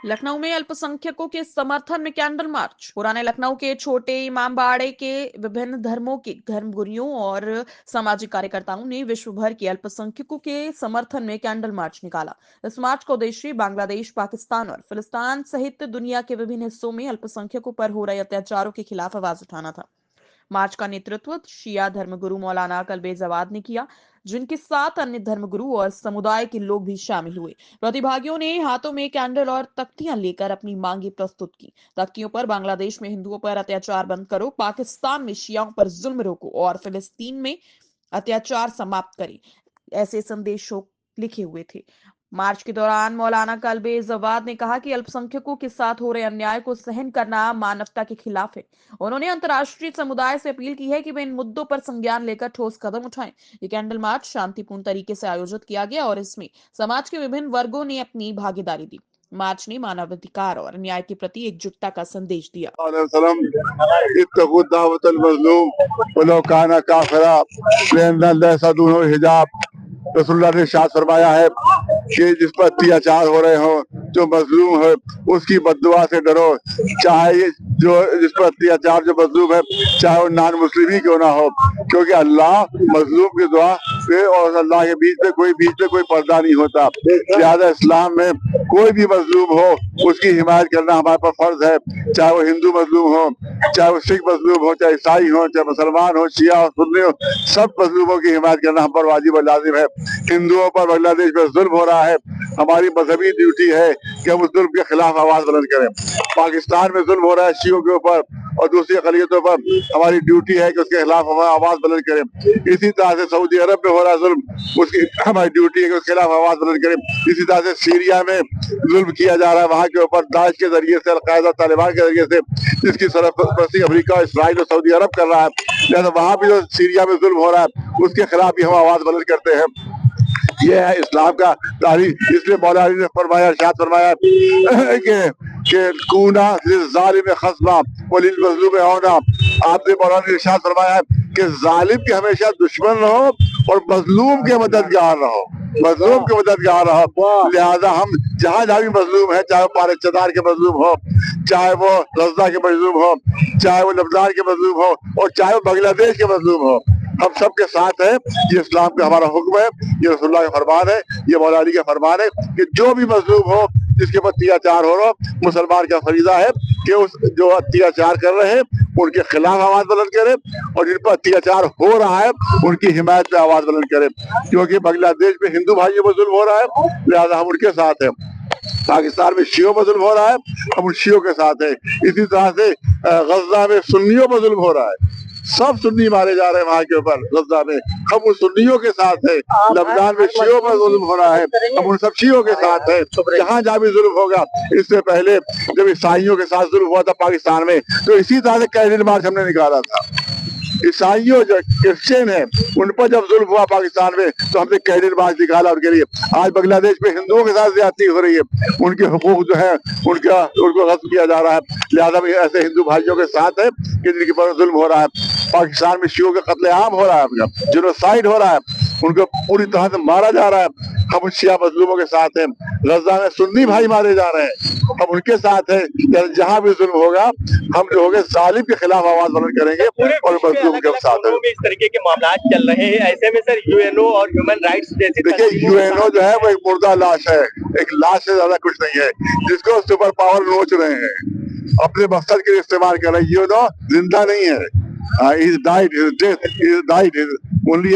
लखनऊ में अल्पसंख्यकों के समर्थन में कैंडल मार्च। पुराने लखनऊ के छोटे इमामबाड़े के विभिन्न धर्मों के धर्मगुरुओं और सामाजिक कार्यकर्ताओं ने विश्व भर के अल्पसंख्यकों के समर्थन में कैंडल मार्च निकाला। इस मार्च का उद्देश्य बांग्लादेश, पाकिस्तान और फिलिस्तीन सहित दुनिया के विभिन्न हिस्सों में अल्पसंख्यकों पर हो रहे अत्याचारों के खिलाफ आवाज उठाना था। मार्च का नेतृत्व शिया धर्मगुरु मौलाना कल्बे जवाद ने किया, जिनके साथ अन्य धर्मगुरु और समुदाय के लोग भी शामिल हुए। प्रतिभागियों ने हाथों में कैंडल और तख्तियां लेकर अपनी मांगे प्रस्तुत की। तख्तियों पर बांग्लादेश में हिंदुओं पर अत्याचार बंद करो, पाकिस्तान में शियाओं पर जुल्म रोको और फिलिस्तीन में अत्याचार समाप्त करें, ऐसे संदेशों लिखे हुए थे। मार्च के दौरान मौलाना कल्बे जवाद ने कहा कि अल्पसंख्यकों के साथ हो रहे अन्याय को सहन करना मानवता के खिलाफ है। उन्होंने अंतर्राष्ट्रीय समुदाय से अपील की है कि वे इन मुद्दों पर संज्ञान लेकर ठोस कदम उठाएं। ये कैंडल मार्च शांतिपूर्ण तरीके से आयोजित किया गया और इसमें समाज के विभिन्न वर्गों ने अपनी भागीदारी दी। मार्च ने मानवाधिकार और न्याय के प्रति एकजुटता का संदेश दिया। रसूलुल्लाह ने इरशाद फरमाया है कि जिस पर अत्याचार हो रहे हो, जो मजलूम है, उसकी बद्दुआ से डरो। चाहे जो जिस पर अत्याचार जो मजलूम है, चाहे वो नॉन मुस्लिम ही क्यों ना हो, क्योंकि अल्लाह मजलूम की दुआ पे और अल्लाह के बीच में कोई पर्दा नहीं होता। लिहाजा इस्लाम में कोई भी मजलूम हो, उसकी हिमायत करना हमारे पर फर्ज है। चाहे वो हिंदू मजलूम हो, चाहे वो सिख मजलूम हो, चाहे ईसाई हो, चाहे मुसलमान हो, शिया हो, सुन्नी हो, सब मजलूमों की हिमायत करना हम पर वाजिब और लाजिम है। हिंदुओं पर बांग्लादेश में जुल्म हो रहा है, हमारी मजहबी ड्यूटी है कि हम उस जुल्म के खिलाफ आवाज बुलंद करें। पाकिस्तान में जुल्म हो रहा है शियों के ऊपर और दूसरी अक़लियतों पर, हमारी ड्यूटी है कि उसके खिलाफ हम आवाज बुलंद करें। इसी तरह से सऊदी अरब में हो रहा है जुल्म, उसकी हमारी ड्यूटी है कि उसके खिलाफ आवाज बुलंद करें। इसी तरह से सीरिया में जुल्म किया जा रहा है, वहाँ के ऊपर दाइश के जरिए से, अलकायदा, तालिबान के जरिए से, जिसकी सरपरस्ती अमेरिका, इसराइल और सऊदी अरब कर रहा है। लिहाजा वहाँ भी जो सीरिया में जुल्म हो रहा है, उसके खिलाफ भी हम आवाज बुलंद करते हैं। ये है इस्लाम का तारीख। इसलिए मौला अली ने फरमाया, इरशाद फरमाया कि कूना लिज़्ज़ालिम खस्मा व लिल-मज़लूम औना। आपने मौला ने इरशाद फरमाया है कि जालिम के हमेशा दुश्मन रहो और मजलूम के मददगार रहो, मजलूम के मददगार रहो। लिहाजा हम जहाँ जहाँ भी मजलूम है, चाहे वो पाकिस्तान के मजलूम हो, चाहे वो गज़ा के मजलूम हो, चाहे वो लबनान के मजलूम हो और चाहे वो बांग्लादेश के मजलूम हो, हम सब के साथ है। ये इस्लाम का हमारा हुक्म है, ये रसूलुल्लाह का फरमान है, ये मौला अली का फरमान है कि जो भी मजलूम हो, जिसके ऊपर अत्याचार हो रहा, मुसलमान का फरीजा है कि उस जो अत्याचार कर रहे हैं उनके खिलाफ आवाज बुलंद करे और जिन पर अत्याचार हो रहा है उनकी हिमायत पे आवाज बुलंद करे। क्योंकि बांग्लादेश में हिंदू भाइयों पर जुल्म हो रहा है, लिहाजा हम उनके साथ हैं। पाकिस्तान में शियों पर जुल्म हो रहा है, हम उन शियों के साथ हैं। इसी तरह से गज़ा में सुन्नियों पर जुल्म हो रहा है, सब सुन्नी मारे जा रहे हैं वहाँ के ऊपर गज़ा में, हम उन सुन्नियों के साथ हैं। लबनान में शियों पर जुल्म हो रहा है, हम उन सब शियों के साथ हैं। जहाँ जहाँ भी जुल्म होगा, इससे पहले जब ईसाइयों के साथ जुल्म हुआ था पाकिस्तान में, तो इसी तरह से कैंडल मार्च हमने निकाला था। ईसाइयों जो क्रिश्चियन है उन पर जब जुल्म हुआ पाकिस्तान में, तो हमने कैंडल मार्च निकाला उनके लिए। आज बांग्लादेश में हिंदुओं के साथ ज्यादती हो रही है, उनके हुकूक जो है उनको गस्प किया जा रहा है। लिहाजा भी ऐसे हिंदू भाइयों के साथ है कि जिनके पर जुल्म हो रहा है। पाकिस्तान में शियों का कत्लेआम हो रहा है, उनका जेनोसाइड हो रहा है, उनको पूरी तरह से मारा जा रहा है। हम उन शिया मजलूमों के साथ हैं। गज़ा में सुन्नी भाई मारे जा रहे हैं, हम उनके साथ हैं। जहाँ भी जुल्म होगा, हम जो होंगे जालिम के खिलाफ आवाज बुलंद करेंगे और मजलूम के साथ हैं। इस तरीके के मामला चल रहे हैं, ऐसे में सर यूएनओ और ह्यूमन राइट्स जैसे, देखिए यूएनओ जो है वो एक मुर्दा लाश है, एक लाश से ज्यादा कुछ नहीं है, जिसको सुपर पावर नोच रहे हैं, अपने मकसद के लिए इस्तेमाल कर रहे हैं। यूएनओ जिंदा नहीं है, he's died, his death, he's died, only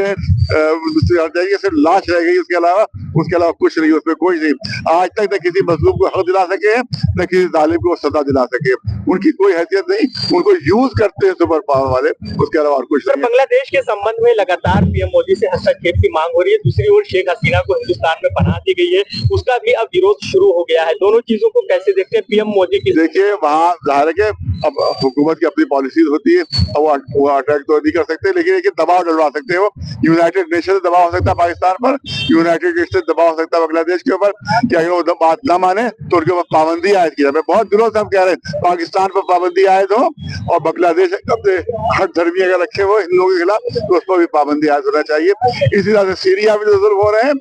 सिर्फ लाश रह गई, उसके अलावा कुछ नहीं, उसमें कोई नहीं। आज तक न किसी मजलूम को हक दिला सके, न किसी जालिम को सजा दिला सके, उनकी कोई हैसियत नहीं, उनको यूज करते हैं सुपर पावर वाले, उसके अलावा और कुछ नहीं। बांग्लादेश के संबंध में लगातार पीएम मोदी से हस्तक्षेप की मांग हो रही है, दूसरी ओर शेख हसीना को हिंदुस्तान में पनाह दी गई है, उसका भी अब विरोध शुरू हो गया है। दोनों चीजों को कैसे देखते हैं पीएम मोदी की? देखिए वहाँ जाहिर है कि अब हुकूमत की अपनी पॉलिसीज होती है, वो अटैक तो नहीं कर सकते, लेकिन दबाव डलवा सकते हो। यूनाइटेड नेशन से दबाव हो सकता है पाकिस्तान पर, यूनाइटेड नेशन से दबाव हो सकता है बांग्लादेश के ऊपर कि अगर वो बात ना माने तो उनके ऊपर पाबंदी आयद की जाए। बहुत दिनों से हम कह रहे हैं पाकिस्तान पर पाबंदी आयद हो और बांग्लादेश अपने हर धर्मी अगर रखे हो हिंदुओं के खिलाफ, तो उस पर भी पाबंदी आयद होना चाहिए। इसी तरह से सीरिया में जो जुल्म हो रहे हैं,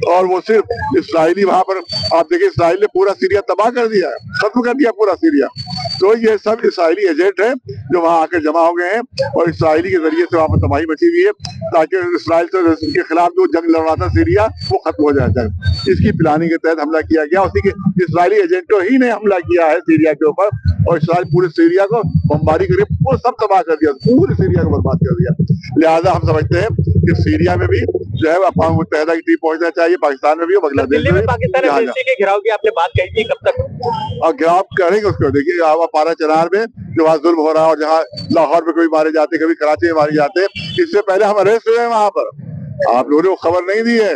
और वो सिर्फ इसराइली वहां पर, आप देखिए इसराइल ने पूरा सीरिया तबाह कर दिया है, खत्म कर दिया पूरा सीरिया। तो ये सब इसराइली एजेंट है जो वहां आकर जमा हो गए हैं और इसराइली के जरिए से वहां पर तबाही मची हुई है ताकि इसराइल के खिलाफ जो जंग लड़ रहा था सीरिया वो खत्म हो जाए जंग। इसकी प्लानिंग के तहत हमला किया गया, उसी के इसराइली एजेंटों ही ने हमला किया है सीरिया के ऊपर और इसराइल पूरे सीरिया को बमबारी करके वो सब तबाह कर दिया, पूरे सीरिया को बर्बाद कर दिया। लिहाजा हम समझते हैं कि सीरिया में भी जो है अक़वाम मुत्तहिदा की टीम पहुंचना चाहिए, पाकिस्तान में भी और बांग्लादेश दिल्ली में में भी। पाकिस्तान एम्बेसी के घेराव की आपने बात कही थी, कब तक? और गिराव करेंगे उसको, देखिए पारा चनार में जो वहाँ जुल्म हो रहा है और जहाँ लाहौर में कभी मारे जाते कभी कराची में मारे जाते, इससे पहले हम अरेस्ट हुए हैं वहां पर, आप लोगों ने वो खबर नहीं दी है।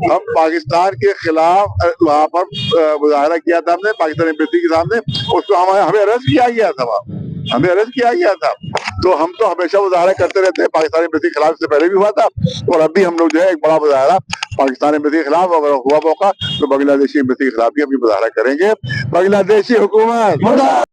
हम पाकिस्तान के खिलाफ वहां पर मुजाहरा किया था हमने पाकिस्तान एम्बेसी के सामने, उसको हमें अरेस्ट किया गया था, वहाँ हमें अरेस्ट किया गया था। तो हम तो हमेशा मुजाहरा करते रहते हैं पाकिस्तान एम्बेसी के खिलाफ, इससे पहले भी हुआ था और अब भी हम लोग जो है एक बड़ा मुजाहरा पाकिस्तान एम्बेसी के खिलाफ, अगर हुआ मौका तो बांग्लादेशी एम्बेसी के खिलाफ भी हम मुजाहरा करेंगे। बांग्लादेशी हुकूमत